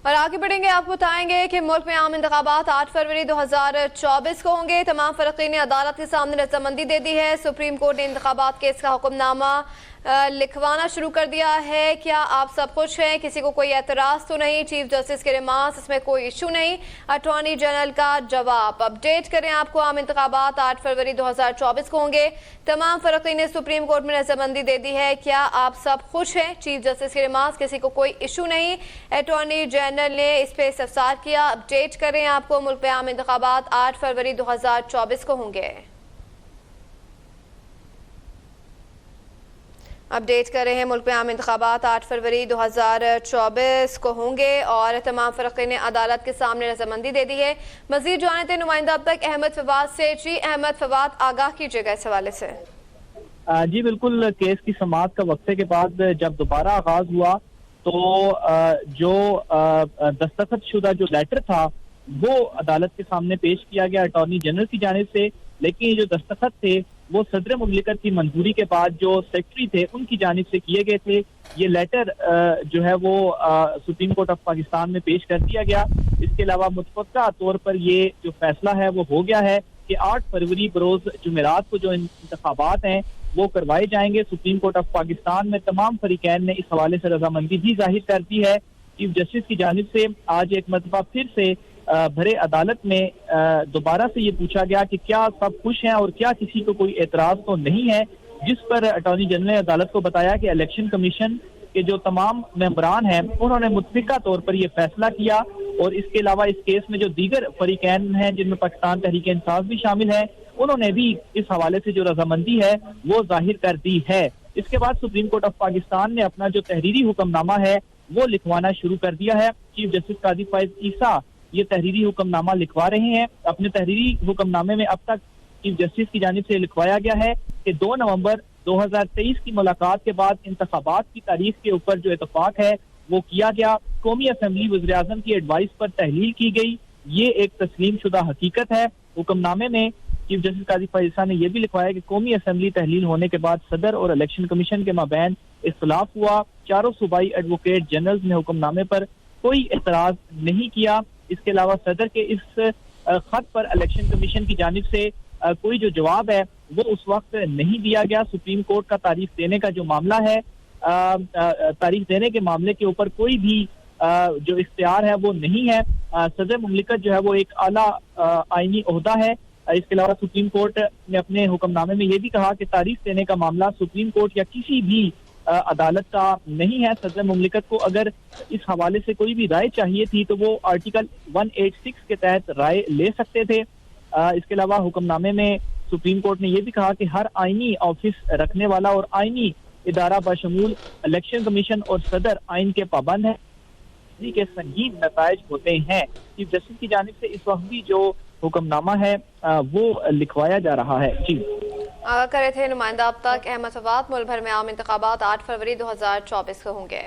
और आगे बढ़ेंगे, आपको बताएंगे कि मुल्क में आम इंतखाबात 8 फरवरी 2024 को होंगे। तमाम फरक़ीन ने अदालत के सामने रजामंदी दे दी है। सुप्रीम कोर्ट ने इंतखाबात केस का हुक्मनामा लिखवाना शुरू कर दिया है। क्या आप सब खुश हैं? किसी को कोई एतराज़ तो नहीं? चीफ जस्टिस के रिमार्क्स, इसमें कोई इशू नहीं। अटॉर्नी जनरल का जवाब। अपडेट करें आपको, आम इंतखाबात 8 फरवरी 2024 को होंगे। तमाम फरक़ीन ने सुप्रीम कोर्ट में रजामंदी दे दी है। क्या आप सब खुश हैं? चीफ जस्टिस के रिमार्क्स, किसी को कोई इशू नहीं। अटॉर्नी जनरल ने इस पे इस्तफसार किया। अपडेट करें आपको, मुल्क में आम इंतखाबात 8 फरवरी 2024 को होंगे। अपडेट कर रहे हैं, मुल्क में आम इंतखाबात 8 फरवरी 2024 को होंगे और तमाम फरक़ीन ने अदालत के सामने रजामंदी दे दी है। मज़ीद जानते हैं नुमाइंदा अब तक अहमद फवाद से। जी अहमद फवाद, आगाह कीजिएगा इस हवाले से। जी बिल्कुल, केस की समाअत का वक्फे के बाद जब दोबारा आगाज हुआ तो जो दस्तखत शुदा जो लेटर था वो अदालत के सामने पेश किया गया अटॉर्नी जनरल की जानिब से। लेकिन ये जो दस्तखत थे वो सदर मुमलिकत की मंजूरी के बाद जो सेक्रेटरी थे उनकी जानिब से किए गए थे। ये लेटर जो है वो सुप्रीम कोर्ट ऑफ पाकिस्तान में पेश कर दिया गया। इसके अलावा मुतफ़क्का तौर पर ये जो फैसला है वो हो गया है कि 8 फरवरी बरोज जुमेरात को जो इंतखाबात हैं वो करवाए जाएंगे। सुप्रीम कोर्ट ऑफ पाकिस्तान में तमाम फरीकैन ने इस हवाले से रजामंदी भी जाहिर कर दी है। चीफ जस्टिस की जानिब से आज एक मरतबा फिर से भरे अदालत में दोबारा से ये पूछा गया कि क्या सब खुश हैं और क्या किसी को कोई एतराज तो नहीं है, जिस पर अटॉर्नी जनरल ने अदालत को बताया कि इलेक्शन कमीशन के जो तमाम मेंबरान हैं उन्होंने मुत्फिका तौर पर यह फैसला किया और इसके अलावा इस केस में जो दीगर फरीकैन हैं जिनमें पाकिस्तान तहरीक इंसाफ भी शामिल है उन्होंने भी इस हवाले से जो रजामंदी है वो जाहिर कर दी है। इसके बाद सुप्रीम कोर्ट ऑफ पाकिस्तान ने अपना जो तहरीरी हुक्मनामा है वो लिखवाना शुरू कर दिया है। चीफ जस्टिस काजी फाइज ईसा ये तहरीरी हुक्मनामा लिखवा रहे हैं। अपने तहरीरी हुक्मनामे में अब तक चीफ जस्टिस की जानिब से लिखवाया गया है कि 2 नवंबर 2023 की मुलाकात के बाद इंतखाबात की तारीख के ऊपर जो इतफाक है वो किया गया। कौमी असम्बली वज़ीर-ए-आज़म की एडवाइस पर तहलील की गई, ये एक तस्लीम शुदा हकीकत है। हुक्मनामे में चीफ जस्टिस काजी फाइज़ ने यह भी लिखवाया कि कौमी असम्बली तहलील होने के बाद सदर और इलेक्शन कमीशन के माबैन इख्तिलाफ हुआ। चारों सूबाई एडवोकेट जनरल ने हुक्मनामे पर कोई एतराज नहीं किया। इसके अलावा सदर के इस खत पर इलेक्शन कमीशन की जानिब से कोई जो जवाब है वो उस वक्त नहीं दिया गया। सुप्रीम कोर्ट का तारीख देने का जो मामला है, तारीख देने के मामले के ऊपर कोई भी जो इख्तियार है वो नहीं है। सदर मुमलिकत जो है वो एक आला आईनी ओहदा है। इसके अलावा सुप्रीम कोर्ट ने अपने हुक्मनामे में ये भी कहा कि तारीख देने का मामला सुप्रीम कोर्ट या किसी भी अदालत का नहीं है। सदर मुमलिकत को अगर इस हवाले से कोई भी राय चाहिए थी तो वो आर्टिकल 186 के तहत राय ले सकते थे। इसके अलावा हुक्मनामे में सुप्रीम कोर्ट ने यह भी कहा कि हर आईनी ऑफिस रखने वाला और आईनी इदारा बशमूल इलेक्शन कमीशन और सदर आइन के पाबंद है के संगीन नताइज होते हैं। चीफ जस्टिस की जानिब से इस वक्त भी जो हुक्मनामा है वो लिखवाया जा रहा है। जी आगाह करे थे नुमाइंदा अब तक अहमद फवाद। मुल्क भर में आम इंतखाबात 8 फरवरी 2024 को होंगे।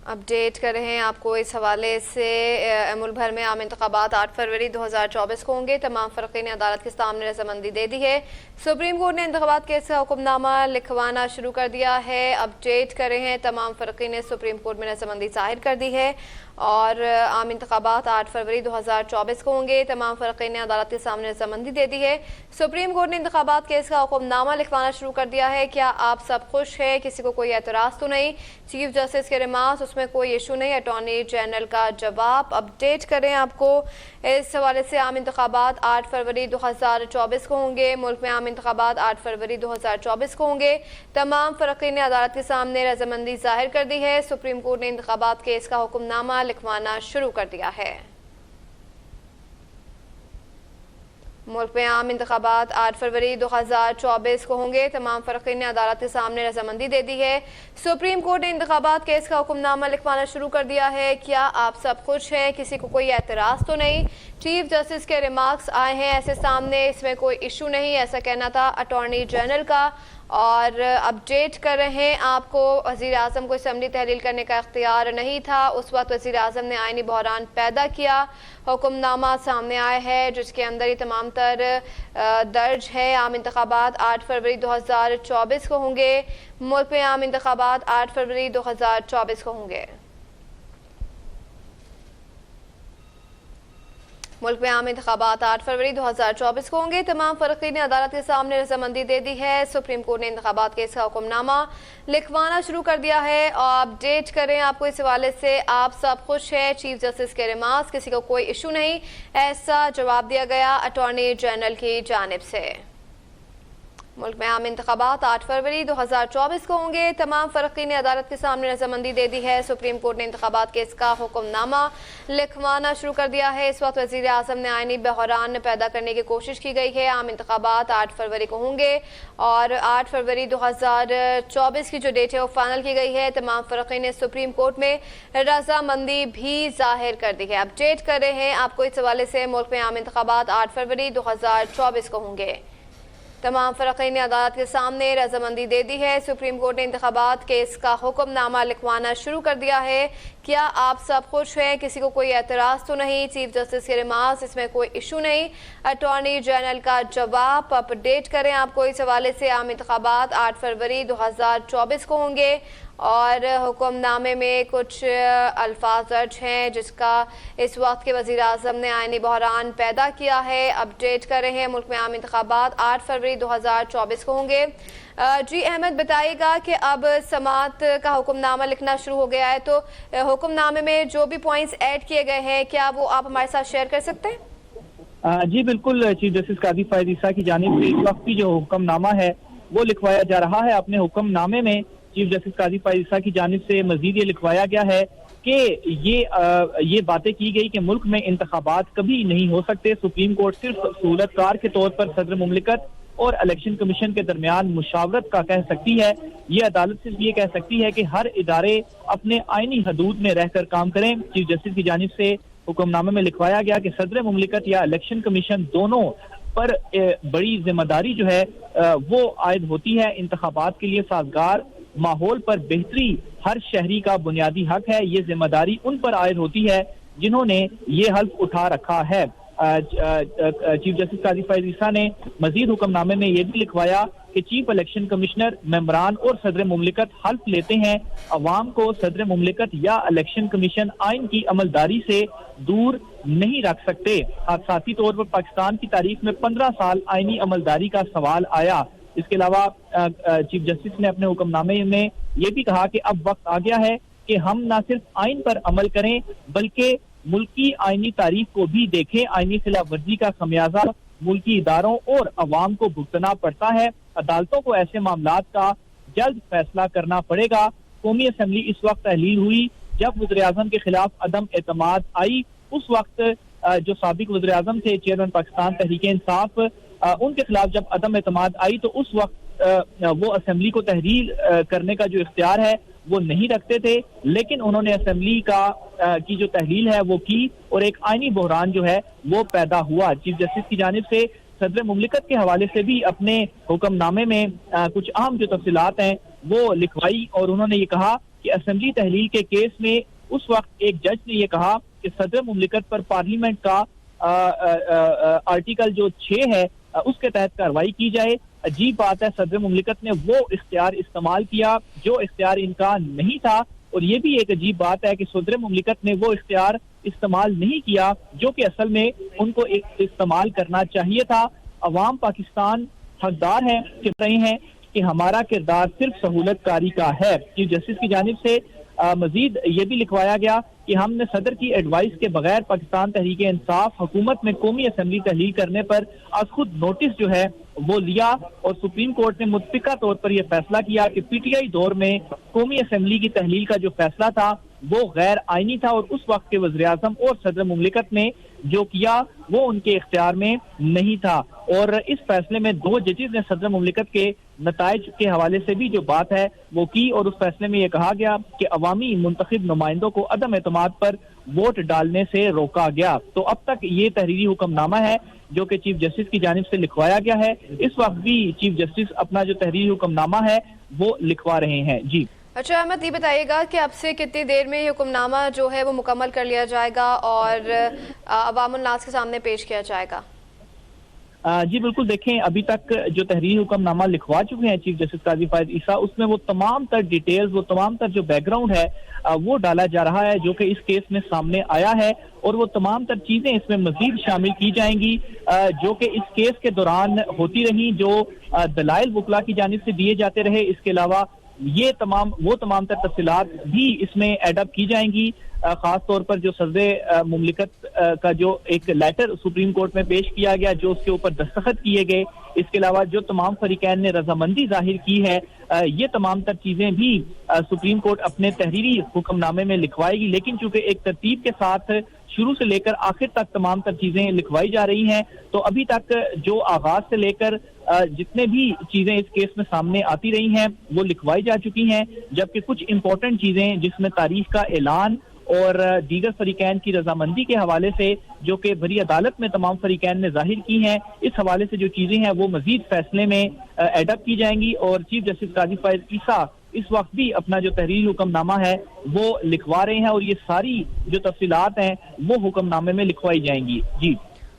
अपडेट कर रहे हैं आपको इस हवाले से। मुल्क भर में आम इंतखाबात 8 फरवरी 2024 को होंगे। तमाम फरक़ीन ने अदालत के सामने रजामंदी दे दी है। सुप्रीम कोर्ट ने इंतखाबात केस का हुक्मनामा लिखवाना शुरू कर दिया है। अपडेट कर रहे हैं, तमाम फरक़ीन ने सुप्रीम कोर्ट में रजामंदी जाहिर कर दी है और आम इंतखाबात 8 फरवरी 2024 को होंगे। तमाम फरक़ीन ने अदालत के सामने रजामंदी दे दी है। सुप्रीम कोर्ट ने इंतखाबात केस का हुक्मनामा लिखवाना शुरू कर दिया है। क्या आप सब खुश हैं? किसी को कोई एतराज़ तो नहीं? चीफ जस्टिस के रिमार्क्स, उसमें कोई इशू नहीं। अटॉर्नी जनरल का जवाब। अपडेट करें आपको इस हवाले से। आम इंतखाबात 8 फरवरी 2024 को होंगे। मुल्क में आम इंतखाबात 8 फरवरी 2024 को होंगे। तमाम फरक़ीन ने अदालत के सामने रजामंदी जाहिर कर दी है। सुप्रीम कोर्ट ने इंतखाबात केस का हुक्मनामा लिखवाना शुरू कर दिया है। मुल्क में आम इंतखाबात 8 फरवरी 2024 को होंगे। तमाम फरक़ीन ने अदालत के सामने रजामंदी दे दी है। सुप्रीम कोर्ट ने इंतखाबात केस का हुक्मनामा लिखवाना शुरू कर दिया है। क्या आप सब खुश हैं? किसी को कोई एतराज़ तो नहीं? चीफ जस्टिस के रिमार्क्स आए हैं ऐसे सामने, इसमें कोई इशू नहीं, ऐसा कहना था अटॉर्नी जनरल का। اور اپڈیٹ کر رہے ہیں آپ کو، وزیر اعظم کو اسمبلی تحلیل کرنے کا اختیار نہیں تھا، اس وقت وزیر اعظم نے آئینی بحران پیدا کیا۔ حکم نامہ سامنے آیا ہے جس کے اندر یہ تمام تر درج ہے۔ عام انتخابات 8 فروری 2024 کو ہوں گے۔ ملک میں عام انتخابات 8 فروری 2024 کو ہوں گے۔ ملک میں عام انتخابات 8 فروری 2024 کو ہوں گے۔ تمام فریقین نے عدالت کے سامنے رضامندی دے دی ہے۔ سپریم کورٹ نے انتخابات کیس کا حکم نامہ لکھوانا شروع کر دیا ہے۔ اور اپڈیٹ کریں آپ کو اس حوالے سے، آپ سب خوش ہیں؟ چیف جسٹس کے ریمارکس، کسی کو کوئی ایشو نہیں، ایسا جواب دیا گیا اٹارنی جنرل کی جانب سے۔ ملک میں عام انتخابات 8 فروری 2024 کو ہوں گے۔ تمام فریقین نے عدالت کے سامنے رضامندی دے دی ہے۔ سپریم کورٹ نے انتخابات کیس کا حکم نامہ لکھوانا شروع کر دیا ہے۔ اس وقت وزیر اعظم نے آئینی بحران پیدا کرنے کی کوشش کی گئی ہے۔ عام انتخابات 8 فروری کو ہوں گے اور 8 فروری 2024 کی جو ڈیٹ ہے وہ فائنل کی گئی ہے۔ تمام فریقین نے سپریم کورٹ میں رضامندی بھی ظاہر کر دی ہے۔ اپڈیٹ کر رہے ہیں آپ کو اس حوالے سے، ملک میں عام انتخابات 8 فروری 2024 کو ہوں گے۔ تمام فریقین نے عدالت کے سامنے رضامندی دے دی ہے۔ سپریم کورٹ نے انتخابات کیس کا حکم نامہ لکھوانا شروع کر دیا ہے۔ کیا آپ سب خوش ہیں؟ کسی کو کوئی اعتراض تو نہیں؟ چیف جسٹس کے ریمارکس، اس میں کوئی ایشو نہیں، اٹارنی جنرل کا جواب۔ اپڈیٹ کریں آپ کو اس حوالے سے، عام انتخابات 8 فروری 2024 کو ہوں گے اور حکم نامے میں کچھ الفاظ درج ہیں جس کا اس وقت کے وزیر اعظم نے آئینی بحران پیدا کیا ہے۔ اپڈیٹ کر رہے ہیں، ملک میں عام انتخابات 8 فروری 2024 کو ہوں گے۔ جی احمد، بتائیے گا کہ اب سماعت کا حکم نامہ لکھنا شروع ہو گیا ہے، تو حکم نامے میں جو بھی پوائنٹس ایڈ کیے گئے ہیں کیا وہ آپ ہمارے ساتھ شیئر کر سکتے ہیں؟ جی بالکل، چیف جسٹس قاضی فائز عیسیٰ کی جانب سے اس وقت کی جو حکم نامہ ہے وہ لکھوایا جا رہا ہے۔ اپنے حکم نامے میں چیف جسٹس قاضی فائز عیسیٰ کی جانب سے مزید یہ لکھوایا گیا ہے کہ یہ باتیں کی گئی کہ ملک میں انتخابات کبھی نہیں ہو سکتے۔ سپریم کورٹ صرف سہولت کار کے طور پر صدر مملکت اور الیکشن کمیشن کے درمیان مشاورت کا کہہ سکتی ہے۔ یہ عدالت صرف یہ کہہ سکتی ہے کہ ہر ادارے اپنے آئینی حدود میں رہ کر کام کریں۔ چیف جسٹس کی جانب سے حکم نامے میں لکھوایا گیا کہ صدر مملکت یا الیکشن کمیشن دونوں پر بڑی ذمہ داری جو ہے وہ عائد ہوتی ہے۔ انتخابات کے لیے سازگار ماحول پر بہتری ہر شہری کا بنیادی حق ہے۔ یہ ذمہ داری ان پر عائد ہوتی ہے جنہوں نے یہ حلف اٹھا رکھا ہے۔ چیف جسٹس قاضی فائز عیسیٰ نے مزید حکم نامے میں یہ بھی لکھوایا کہ چیف الیکشن کمشنر، ممبران اور صدر مملکت حلف لیتے ہیں عوام کو صدر مملکت یا الیکشن کمیشن آئین کی عملداری سے دور نہیں رکھ سکتے۔ حادثاتی طور پر پاکستان کی تاریخ میں 15 سال آئینی عملداری کا سوال آیا۔ اس کے علاوہ چیف جسٹس نے اپنے حکم نامے میں یہ بھی کہا کہ اب وقت آ گیا ہے کہ ہم نہ صرف آئین پر عمل کریں بلکہ ملکی آئینی تاریخ کو بھی دیکھیں۔ آئینی خلاف ورزی کا خمیازہ ملکی اداروں اور عوام کو بھگتنا پڑتا ہے۔ عدالتوں کو ایسے معاملات کا جلد فیصلہ کرنا پڑے گا۔ قومی اسمبلی اس وقت تحلیل ہوئی جب وزیر اعظم کے خلاف عدم اعتماد آئی۔ اس وقت جو سابق وزیر اعظم تھے، چیئرمین پاکستان تحریک انصاف، ان کے خلاف جب عدم اعتماد آئی تو اس وقت وہ اسمبلی کو تحلیل کرنے کا جو اختیار ہے وہ نہیں رکھتے تھے، لیکن انہوں نے اسمبلی کی جو تحلیل ہے وہ کی اور ایک آئینی بحران جو ہے وہ پیدا ہوا۔ چیف جسٹس کی جانب سے صدر مملکت کے حوالے سے بھی اپنے حکم نامے میں کچھ اہم جو تفصیلات ہیں وہ لکھوائی اور انہوں نے یہ کہا کہ اسمبلی تحلیل کے کیس میں اس وقت ایک جج نے یہ کہا کہ صدر مملکت پر پارلیمنٹ کا آرٹیکل جو 6 ہے اس کے تحت کارروائی کی جائے۔ عجیب بات ہے، صدر مملکت نے وہ اختیار استعمال کیا جو اختیار ان کا نہیں تھا، اور یہ بھی ایک عجیب بات ہے کہ صدر مملکت نے وہ اختیار استعمال نہیں کیا جو کہ اصل میں ان کو استعمال کرنا چاہیے تھا۔ عوام پاکستان حقدار ہیں رہے ہیں کہ ہمارا کردار صرف سہولت کاری کا ہے۔ چیف جسٹس کی جانب سے مزید یہ بھی لکھوایا گیا کہ ہم نے صدر کی ایڈوائس کے بغیر پاکستان تحریک انصاف حکومت میں قومی اسمبلی تحلیل کرنے پر از خود نوٹس جو ہے وہ لیا، اور سپریم کورٹ نے متفقہ طور پر یہ فیصلہ کیا کہ پی ٹی آئی دور میں قومی اسمبلی کی تحلیل کا جو فیصلہ تھا وہ غیر آئینی تھا، اور اس وقت کے وزیر اعظم اور صدر مملکت نے جو کیا وہ ان کے اختیار میں نہیں تھا۔ اور اس فیصلے میں 2 ججز نے صدر مملکت کے نتائج کے حوالے سے بھی جو بات ہے وہ کی، اور اس فیصلے میں یہ کہا گیا کہ عوامی منتخب نمائندوں کو عدم اعتماد پر ووٹ ڈالنے سے روکا گیا۔ تو اب تک یہ تحریری حکم نامہ ہے जो कि चीफ जस्टिस की जानिब से लिखवाया गया है। इस वक्त भी चीफ जस्टिस अपना जो तहरीरी हुक्मनामा है वो लिखवा रहे हैं। जी अच्छा अहमद, ये बताइएगा कि अब से कितनी देर में ये हुक्मनामा जो है वो मुकम्मल कर लिया जाएगा और अवामुन नास के सामने पेश किया जाएगा? जी बिल्कुल, देखें अभी तक जो तहरीरी हुक्मनामा लिखवा चुके हैं चीफ जस्टिस काजी फायद ईसा, उसमें वो तमाम तर डिटेल्स, वो तमाम तर जो बैकग्राउंड है वो डाला जा रहा है जो कि इस केस में सामने आया है, और वो तमाम तर चीजें इसमें मजीद शामिल की जाएंगी जो कि इस केस के दौरान होती रही, जो दलाइल वकला की जानिब से दिए जाते रहे। इसके अलावा ये तमाम तर तफसीलात भी इसमें एडअप की जाएंगी। खास तौर पर जो सदर मुमलिकत का जो एक लेटर सुप्रीम कोर्ट में पेश किया गया, जो उसके ऊपर दस्तखत किए गए, इसके अलावा जो तमाम फरीकैन ने रजामंदी जाहिर की है, ये तमाम तर चीजें भी सुप्रीम कोर्ट अपने तहरीरी हुक्मनामे में लिखवाएगी। लेकिन चूंकि एक तरतीब के साथ शुरू से लेकर आखिर तक तमाम तर चीजें लिखवाई जा रही हैं, तो अभी तक जो आगाज से लेकर जितने भी चीजें इस केस में सामने आती रही हैं वो लिखवाई जा चुकी हैं, जबकि कुछ इंपॉर्टेंट चीजें जिसमें तारीख का ऐलान और दीगर फरीकैन की रजामंदी के हवाले से जो कि बरी अदालत में तमाम फरीकैन ने जाहिर की हैं, इस हवाले से जो चीजें हैं वो मजीद फैसले में एडअप की जाएंगी। और चीफ जस्टिस काजी फायद ईसा इस वक्त भी अपना जो तहरीरी हुक्मनामा है वो लिखवा रहे हैं, और ये सारी जो तफसीलात हैं वो हुक्मनामे में लिखवाई जाएंगी। जी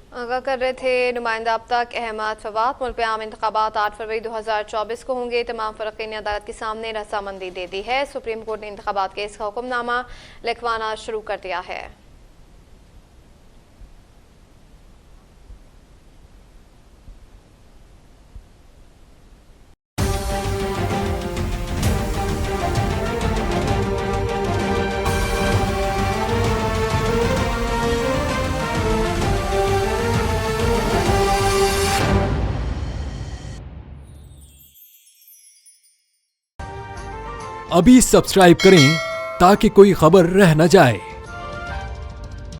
आगाह कर रहे थे नुमाइंदा अब तक अहमद फवाद। मुल्क पे आम इंतखाबात 8 फरवरी 2024 को होंगे। तमाम फरीक़ीन ने अदालत के सामने रजामंदी दे दी है। सुप्रीम कोर्ट ने इंतखाबात केस का हुक्मनामा लिखवाना शुरू कर दिया है। अभी सब्सक्राइब करें ताकि कोई खबर रह न जाए।